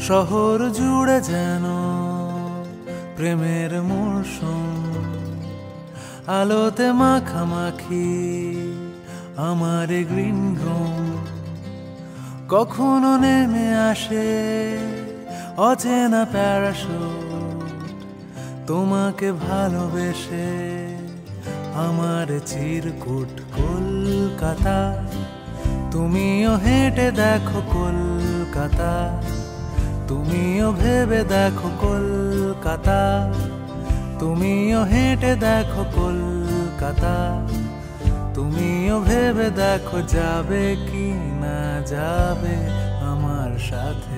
শহর জুড়ে যেন প্রেমের মরশুম, আলোতে মাখামাখি আমার গ্রিন রুম। কখনো নেমে আসে অচেনা প্যারাশুট, তোমাকে ভালোবেসে আমার চিরকুট। কলকাতা, তুমিও হেঁটে দেখো কলকাতা, তুমিও ভেবে দেখো কলকাতা, তুমিও হেঁটে দেখো কলকাতা, তুমিও ভেবে দেখো যাবে কি না যাবে আমার সাথে।